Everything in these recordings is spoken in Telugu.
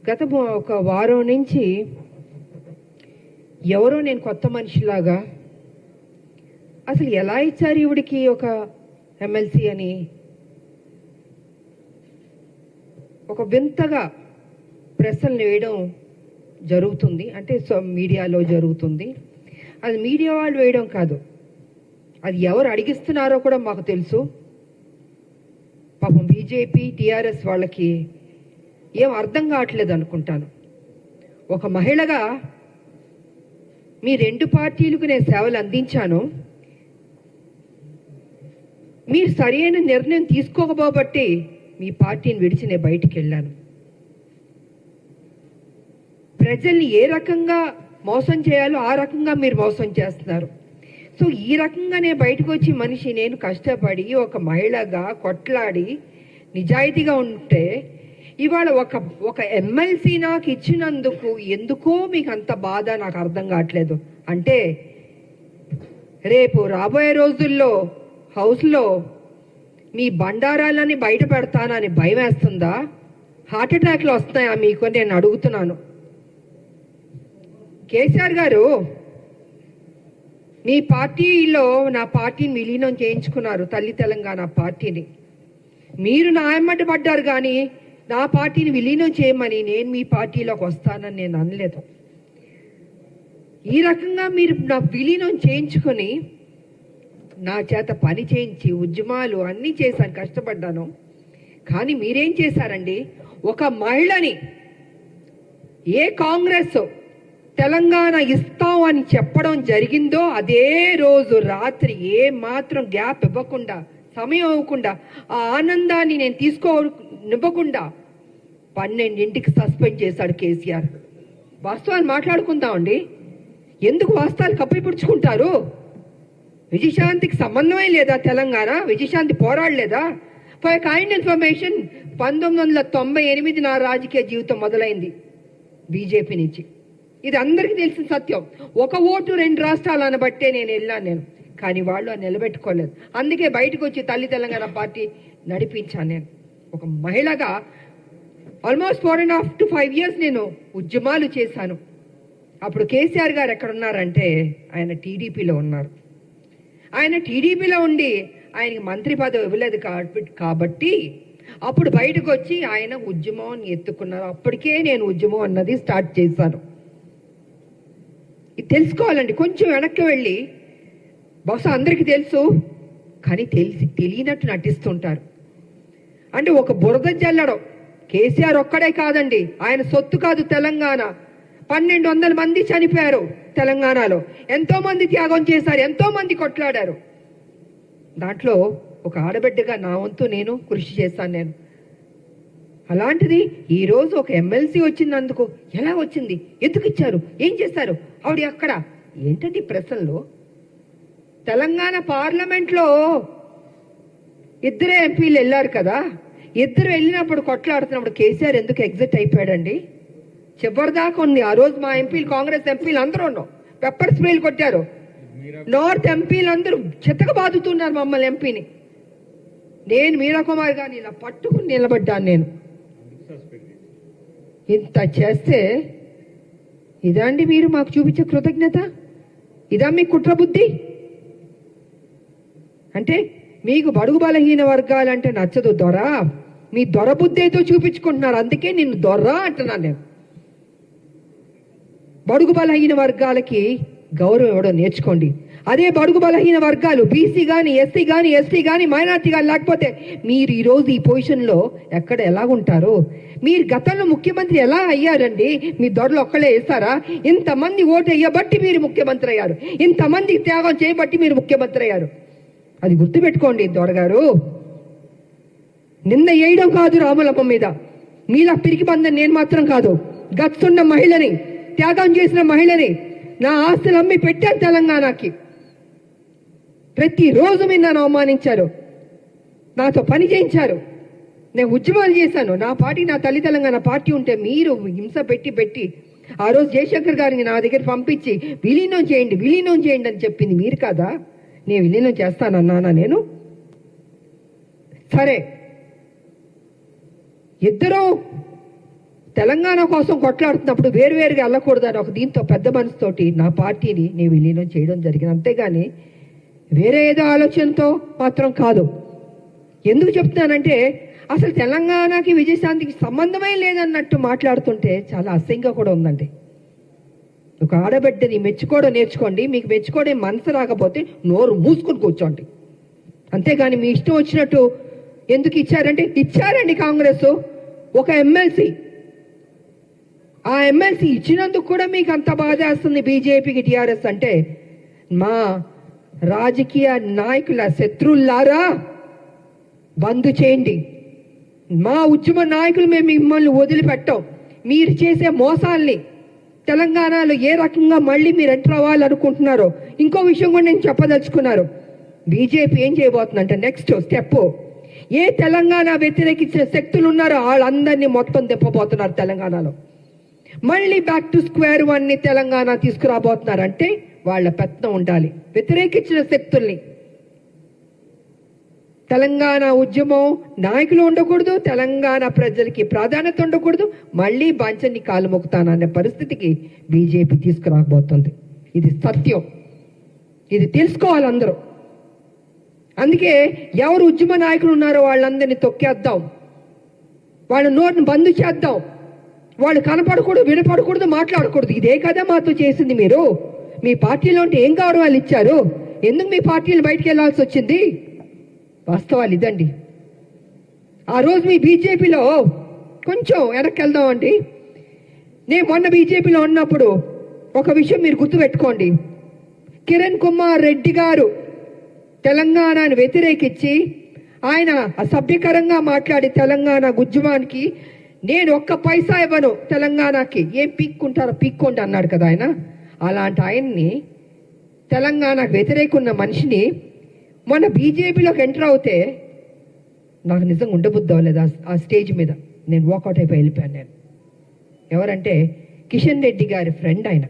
గత ఒక వారం నుంచి ఎవరో నేను కొత్త మనిషిలాగా అసలు ఎలా ఇచ్చారు ఈవిడికి ఒక ఎమ్మెల్సీ అని ఒక వింతగా ప్రశ్నలు వేయడం జరుగుతుంది. అంటే మీడియాలో జరుగుతుంది. అది మీడియా వాళ్ళు వేయడం కాదు, అది ఎవరు అడిగిస్తున్నారో కూడా మాకు తెలుసు. పాపం బీజేపీ టీఆర్ఎస్ వాళ్ళకి ఏం అర్థం కావట్లేదు అనుకుంటాను. ఒక మహిళగా మీ రెండు పార్టీలకు నేను సేవలు అందించాను. మీరు సరైన నిర్ణయం తీసుకోకపోబట్టి మీ పార్టీని విడిచి నేను బయటికి వెళ్ళాను. ప్రజల్ని ఏ రకంగా మోసం చేయాలో ఆ రకంగా మీరు మోసం చేస్తున్నారు. సో ఈ రకంగా నేను బయటకు వచ్చి మనిషి నేను కష్టపడి ఒక మహిళగా కొట్లాడి నిజాయితీగా ఉంటే ఇవాళ ఒక ఎమ్మెల్సీ నాకు ఇచ్చినందుకు ఎందుకో మీకు అంత బాధ నాకు అర్థం కావట్లేదు. అంటే రేపు రాబోయే రోజుల్లో హౌస్లో మీ బండారాలని బయట పెడతానని భయం వేస్తుందా? హార్ట్ అటాక్లు వస్తాయా మీకు నేను అడుగుతున్నాను. కేసీఆర్ గారు మీ పార్టీలో నా పార్టీని విలీనం చేయించుకున్నారు, తల్లి తెలంగాణ పార్టీని. మీరు నా ఎమ్మటి పడ్డారు కానీ నా పార్టీని విలీనం చేయమని నేను మీ పార్టీలోకి వస్తానని నేను అనలేదు. ఈ రకంగా మీరు నా విలీనం చేయించుకొని నా చేత పని చేయించి ఉద్యమాలు అన్నీ చేశాను, కష్టపడ్డాను. కానీ మీరేం చేశారండి? ఒక మహిళని ఏ కాంగ్రెస్ తెలంగాణ ఇస్తాం అని చెప్పడం జరిగిందో అదే రోజు రాత్రి ఏ మాత్రం గ్యాప్ ఇవ్వకుండా, సమయం ఇవ్వకుండా, ఆ ఆనందాన్ని నేను తీసుకోనివ్వకుండా 12ంటికి సస్పెండ్ చేశాడు కేసీఆర్. వాస్తవాలు మాట్లాడుకుందామండి. ఎందుకు వాస్తవాలు కప్పిపుడుచుకుంటారు? విజయశాంతికి సంబంధమే లేదా? తెలంగాణ విజయశాంతి పోరాడలేదా? ఫర్ కైండ్ ఇన్ఫర్మేషన్ 1998 నా రాజకీయ జీవితం మొదలైంది బీజేపీ నుంచి. ఇది అందరికీ తెలిసిన సత్యం. ఒక ఓటు 2 రాష్ట్రాలు అనబట్టే నేను వెళ్ళాను. కానీ వాళ్ళు నిలబెట్టుకోలేదు. అందుకే బయటకు వచ్చి తల్లి తెలంగాణ పార్టీ నడిపించాను. నేను ఒక మహిళగా ఆల్మోస్ట్ 4.5 to 5 years నేను ఉద్యమాలు చేశాను. అప్పుడు కేసీఆర్ గారు ఎక్కడున్నారంటే ఆయన టీడీపీలో ఉన్నారు. ఆయన టీడీపీలో ఉండి ఆయనకి మంత్రి పదవి ఇవ్వలేదు కాబట్టి అప్పుడు బయటకు వచ్చి ఆయన ఉద్యమం ఎత్తుకున్నారు. అప్పటికే నేను ఉద్యమం అన్నది స్టార్ట్ చేశాను. ఇది తెలుసుకోవాలండి. కొంచెం వెనక్కి వెళ్ళి, బహుశా అందరికీ తెలుసు కానీ తెలియనట్టు నటిస్తుంటారు. అంటే ఒక బురద జల్లడం కేసీఆర్ ఒక్కడే కాదండి, ఆయన సొత్తు కాదు తెలంగాణ. 1200 మంది చనిపోయారు తెలంగాణలో. ఎంతో మంది త్యాగం చేశారు, ఎంతో మంది కొట్లాడారు. దాంట్లో ఒక ఆడబిడ్డగా నా వంతు నేను కృషి చేశాను. నేను అలాంటిది ఈరోజు ఒక ఎమ్మెల్సీ వచ్చినందుకు ఎలా వచ్చింది, ఎందుకు ఇచ్చారు, ఏం చేశారు, ఆవిడ అక్కడ ఏంటండి ప్రశ్నలో? తెలంగాణ పార్లమెంట్లో 2 ఎంపీలు వెళ్ళారు కదా, 2 వెళ్ళినప్పుడు కొట్లాడుతున్నప్పుడు కేసీఆర్ ఎందుకు ఎగ్జిట్ అయిపోయాడండి? చివరిదాకా ఉంది. ఆ రోజు మా ఎంపీలు, కాంగ్రెస్ ఎంపీలు అందరూ ఉన్నాం, పెప్పర్ స్ప్రేలు కొట్టారు. నార్త్ ఎంపీలు అందరూ చితక బాదుతున్నారు మమ్మల్ని ఎంపీని. నేను మీరా కుమార్ గారిని ఇలా పట్టుకుని నిలబడ్డాను. నేను ఇంత చేస్తే ఇదండి మీరు మాకు చూపించే కృతజ్ఞత? ఇదా మీ కుట్ర బుద్ధి? అంటే మీకు బడుగు బలహీన వర్గాలంటే నచ్చదు దొర, మీ దొర బుద్ధి ఏదో చూపించుకుంటున్నారు. అందుకే నిన్ను దొర అంటున్నాను నేను. బడుగు బలహీన వర్గాలకి గౌరవం ఇవ్వడం నేర్చుకోండి. అదే బడుగు బలహీన వర్గాలు బీసీ కానీ, ఎస్సీ కానీ, ఎస్టీ కానీ, మైనార్టీ కానీ లేకపోతే మీరు ఈరోజు ఈ పొజిషన్లో ఎక్కడ ఎలాగుంటారు? మీరు గతంలో ముఖ్యమంత్రి ఎలా అయ్యారండి? మీ దొరలు ఒక్కళ్ళే వేస్తారా? ఇంతమంది ఓటు వేయబట్టి మీరు ముఖ్యమంత్రి అయ్యారు, ఇంతమంది త్యాగం చేయబట్టి మీరు ముఖ్యమంత్రి అయ్యారు. అది గుర్తుపెట్టుకోండి దొరగారు. నిన్న వేయడం కాదు రాములమ్మ మీద, మీలా పిరికి బంధం నేను మాత్రం కాదు. గచ్చున్న మహిళని, త్యాగం చేసిన మహిళని, నా ఆస్తులు అమ్మి పెట్టాను తెలంగాణకి. ప్రతిరోజు మీరు నన్ను అవమానించారు, నాతో పని చేయించారు, నేను ఉద్యమాలు చేశాను. నా పార్టీ, నా తల్లి తెలంగాణ పార్టీ ఉంటే మీరు హింస పెట్టి ఆ రోజు జయశంకర్ గారిని నా దగ్గర పంపించి విలీనం చేయండి అని చెప్పింది మీరు కాదా? నేను విలీనం చేస్తానన్నానా? నేను సరే ఇద్దరూ తెలంగాణ కోసం కొట్లాడుతున్నప్పుడు వేరువేరుగా వెళ్ళకూడదని ఒక దీంతో పెద్ద మనసుతోటి నా పార్టీని నేను విలీనం చేయడం జరిగింది. అంతేగాని వేరే ఏదో ఆలోచనతో మాత్రం కాదు. ఎందుకు చెప్తున్నానంటే అసలు తెలంగాణకి విజయశాంతికి సంబంధమే లేదన్నట్టు మాట్లాడుతుంటే చాలా అసహ్యంగా కూడా ఉందండి. ఒక ఆడబిడ్డని మెచ్చుకోవడం నేర్చుకోండి. మీకు మెచ్చుకోవడం మనసు రాకపోతే నోరు మూసుకుని కూర్చోండి. అంతేగాని మీ ఇష్టం వచ్చినట్టు ఎందుకు ఇచ్చారంటే ఇచ్చారండి కాంగ్రెస్ ఒక ఎమ్మెల్సీ. ఆ ఎమ్మెల్సీ ఇచ్చినందుకు కూడా మీకు అంత బాధ వేస్తుంది బీజేపీకి, టీఆర్ఎస్ అంటే. మా రాజకీయ నాయకుల శత్రువులారా బంద్ చేయండి. మా ఉద్యమ నాయకులు మేము మిమ్మల్ని వదిలిపెట్టాం. మీరు చేసే మోసాల్ని తెలంగాణలో ఏ రకంగా మళ్ళీ మీరు ఎంటర్ అవ్వాలనుకుంటున్నారో ఇంకో విషయం కూడా నేను చెప్పదలుచుకున్నారు. బీజేపీ ఏం చేయబోతుందంటే నెక్స్ట్ స్టెప్ ఏ తెలంగాణ వ్యతిరేకించిన శక్తులు ఉన్నారో వాళ్ళందరినీ మొత్తం దింపబోతున్నారు తెలంగాణలో. మళ్ళీ బ్యాక్ టు స్క్వేర్ వన్ ని తెలంగాణ తీసుకురాబోతున్నారంటే వాళ్ళ పెత్తనం ఉండాలి. వ్యతిరేకించిన శక్తుల్ని తెలంగాణ ఉద్యమం నాయకులు ఉండకూడదు, తెలంగాణ ప్రజలకి ప్రాధాన్యత ఉండకూడదు, మళ్ళీ బాంచన్ని కాలు మొక్కుతాననే పరిస్థితికి బీజేపీ తీసుకురాబోతుంది. ఇది సత్యం, ఇది తెలుసుకోవాలి అందరూ. అందుకే ఎవరు ఉద్యమ నాయకులు ఉన్నారో వాళ్ళందరినీ తొక్కేద్దాం, వాళ్ళ నోటిని బంద్ చేద్దాం. వాళ్ళు కనపడకూడదు, వినపడకూడదు, మాట్లాడకూడదు. ఇదే కదా మాతో చేసింది. మీరు మీ పార్టీలో ఉంటే ఏం గౌరవాలు ఇచ్చారు? ఎందుకు మీ పార్టీలు బయటికి వెళ్లాల్సి వచ్చింది? వాస్తవాలు ఇదండి. ఆ రోజు మీ బీజేపీలో కొంచెం వెనక్కి వెళ్దామండి. నేను మొన్న బీజేపీలో ఉన్నప్పుడు ఒక విషయం మీరు గుర్తుపెట్టుకోండి. కిరణ్ కుమార్ రెడ్డి గారు తెలంగాణను వ్యతిరేకించి ఆయన అసభ్యకరంగా మాట్లాడి తెలంగాణ ఉద్యమానికి నేను ఒక్క పైసా ఇవ్వను తెలంగాణకి, ఏం పీక్కుంటారో పీక్కోండి అన్నాడు కదా ఆయన. అలాంటి ఆయన్ని తెలంగాణకు వ్యతిరేకున్న మనిషిని మొన్న బీజేపీలోకి ఎంటర్ అవుతే నాకు నిజంగా ఉండబుద్ధి అవ్వలేదు. ఆ స్టేజ్ మీద నేను వాకౌట్ అయిపోయి వెళ్ళిపోయాను. నేను ఎవరంటే కిషన్ రెడ్డి గారి ఫ్రెండ్ ఆయన.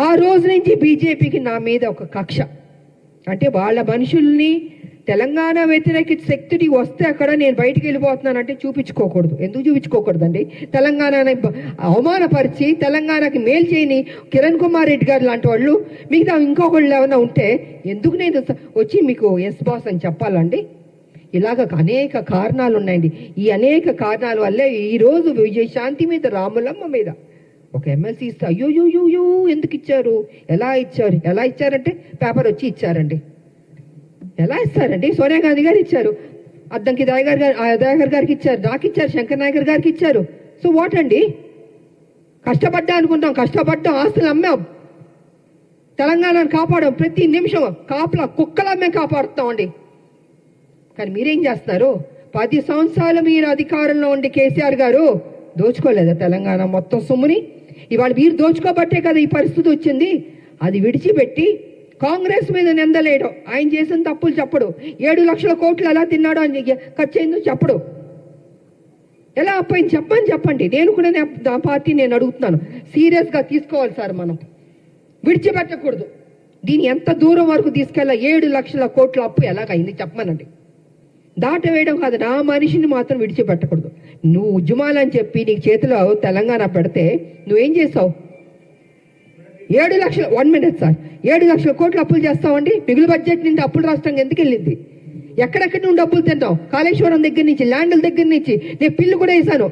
ఆ రోజు నుంచి బీజేపీకి నా మీద ఒక కక్ష. అంటే వాళ్ళ మనుషుల్ని తెలంగాణ వ్యతిరేక శక్తికి వస్తే అక్కడ నేను బయటికి వెళ్ళిపోతున్నానంటే చూపించుకోకూడదు. ఎందుకు చూపించుకోకూడదండి? తెలంగాణని అవమానపరిచి తెలంగాణకి మేలు చేయని కిరణ్ కుమార్ రెడ్డి గారు లాంటి వాళ్ళు మిగతా ఇంకొకళ్ళు ఏమైనా ఉంటే ఎందుకు నేను వచ్చి మీకు ఎస్ బాస్ అని చెప్పాలండి? ఇలాగ అనేక కారణాలు ఉన్నాయండి. ఈ అనేక కారణాల వల్లే ఈరోజు విజయశాంతి మీద, రాములమ్మ మీద ఒక ఎమ్మెల్సీ ఇస్తే అయ్యో ఎందుకు ఇచ్చారు, ఎలా ఇచ్చారంటే పేపర్ వచ్చి ఇచ్చారండి. ఎలా ఇస్తారండి? సోనియా గాంధీ గారు ఇచ్చారు, అద్దంకి దయాకర్ గారికి ఇచ్చారు, నాకు ఇచ్చారు, శంకర్ నాయకర్ గారికి ఇచ్చారు. సో వాట్ అండి? కష్టపడ్డా అనుకుంటాం, కష్టపడ్డాం, ఆస్తులు అమ్మాం, తెలంగాణను కాపాడాం. ప్రతి నిమిషం కాపలా కుక్కలా మేము కాపాడుతామండి. కానీ మీరేం చేస్తారు? 10 సంవత్సరాలు మీరు అధికారంలో ఉండి కేసీఆర్ గారు దోచుకోలేదా తెలంగాణ మొత్తం సొమ్ముని? ఇవాళ మీరు దోచుకోబట్టే కదా ఈ పరిస్థితి వచ్చింది. అది విడిచిపెట్టి కాంగ్రెస్ మీద నిందలేయడం, ఆయన చేసిన తప్పులు చెప్పడు, 7 లక్షల కోట్లు ఎలా తిన్నాడో అని ఖర్చు అయిందో చెప్పడు, ఎలా అప్పయింది చెప్పండి. నేను కూడా నా పార్టీ నేను అడుగుతున్నాను, సీరియస్గా తీసుకోవాలి సార్. మనం విడిచిపెట్టకూడదు. దీన్ని ఎంత దూరం వరకు తీసుకెళ్ళా? 7 లక్షల కోట్ల అప్పు ఎలాగైంది చెప్పమనండి. దాటవేయడం కాదు, నా మనిషిని మాత్రం విడిచిపెట్టకూడదు. నువ్వు ఉద్యమాలని చెప్పి నీకు చేతిలో తెలంగాణ పెడితే నువ్వేం చేసావు? 7 లక్షల 1 మినిట్ సార్ 7 లక్షల కోట్లు అప్పులు చేస్తామండి. మిగులు బడ్జెట్ నుండి అప్పులు రాష్ట్రంగా ఎందుకు వెళ్ళింది? ఎక్కడెక్కడి నుండి అప్పులు తింటాం? కాళేశ్వరం దగ్గర నుంచి, ల్యాండ్ల దగ్గర నుంచి. నేను పిల్లు కూడా వేసాను,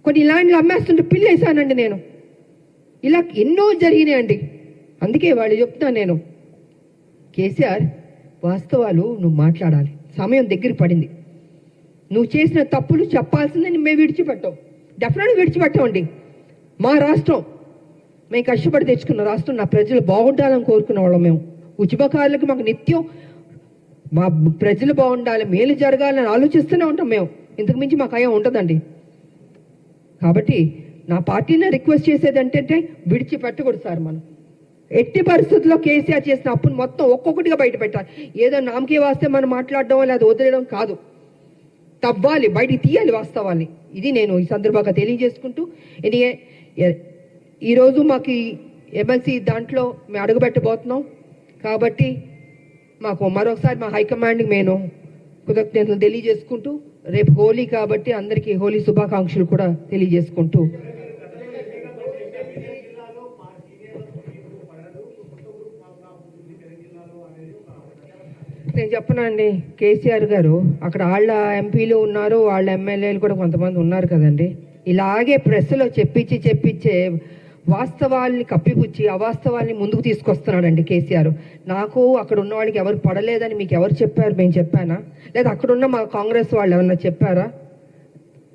కొన్ని ల్యాండ్లు అమ్మేస్తుంటే పిల్లు వేసానండి నేను. ఇలా ఎన్నో జరిగినాయండి. అందుకే వాళ్ళు చెప్తాను నేను, కేసీఆర్ వాస్తవాలు నువ్వు మాట్లాడాలి. సమయం దగ్గర పడింది. నువ్వు చేసిన తప్పులు చెప్పాల్సిందే. మేము విడిచిపెట్టాం, డెఫినెట్గా విడిచిపెట్టామండి. మా రాష్ట్రం మేము కష్టపడి తెచ్చుకున్న రాష్ట్రం, నా ప్రజలు బాగుండాలని కోరుకునే వాళ్ళం మేము. ఉద్యమకారులకు మాకు నిత్యం మా ప్రజలు బాగుండాలి, మేలు జరగాలని ఆలోచిస్తూనే ఉంటాం మేము. ఇంతకు మించి మాకు అయ్యా ఉంటుందండి. కాబట్టి నా పార్టీని రిక్వెస్ట్ చేసేది ఏంటంటే విడిచిపెట్టకూడదు సార్. మనం ఎట్టి పరిస్థితుల్లో కేసీఆర్ చేసిన అప్పును మొత్తం ఒక్కొక్కటిగా బయట పెట్టాలి. ఏదో నామకే వాస్తే మనం మాట్లాడడం లేదా వదిలేయడం కాదు, తవ్వాలి, బయటికి తీయాలి వాస్తవాన్ని. ఇది నేను ఈ సందర్భంగా తెలియజేసుకుంటూ, ఈరోజు మాకు ఎమ్మెల్సీ దాంట్లో మేము అడుగుపెట్టబోతున్నాం. కాబట్టి మాకు మరొకసారి మా హైకమాండ్కి నేను కృతజ్ఞతలు తెలియజేసుకుంటూ రేపు హోలీ కాబట్టి అందరికీ హోలీ శుభాకాంక్షలు కూడా తెలియజేసుకుంటూ నేను చెప్పనండి. కేసీఆర్ గారు అక్కడ వాళ్ళ ఎంపీలు ఉన్నారు, వాళ్ళ ఎమ్మెల్యేలు కూడా కొంతమంది ఉన్నారు కదండి. ఇలాగే ప్రెస్లో చెప్పించే వాస్తవాల్ని కప్పిపుచ్చి అవాస్తవాల్ని ముందుకు తీసుకొస్తున్నాడండి కేసీఆర్. నాకు అక్కడ ఉన్న వాళ్ళకి ఎవరు పడలేదని మీకు ఎవరు చెప్పారు? మేము చెప్పానా? లేదా అక్కడున్న మా కాంగ్రెస్ వాళ్ళు ఏమన్నా చెప్పారా?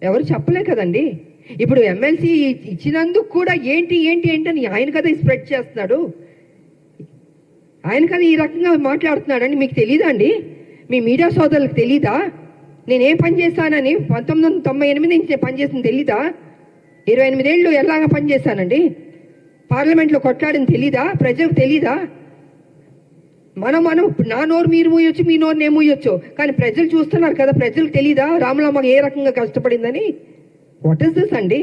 ఎవరు చెప్పలే కదండి. ఇప్పుడు ఎమ్మెల్సీ ఇచ్చినందుకు కూడా ఏంటి అని ఆయన కదా స్ప్రెడ్ చేస్తున్నాడు, ఆయన కదా ఈ రకంగా మాట్లాడుతున్నాడని మీకు తెలీదా అండి? మీ మీడియా సోదరులకు తెలీదా? నేనేం పని చేశానని 1998 నుంచి పనిచేసింది తెలీదా? 28 ఏళ్ళు ఎలాగా పనిచేశానండి? పార్లమెంట్లో కొట్లాడిని తెలీదా? ప్రజలకు తెలీదా? మనం నా నోరు మీరు మూయొచ్చు, మీ నోరు నేను మూయొచ్చు, కానీ ప్రజలు చూస్తున్నారు కదా. ప్రజలకు తెలీదా రామలమ్మ ఏ రకంగా కష్టపడిందని? వాట్ ఇస్ దిస్ అండి?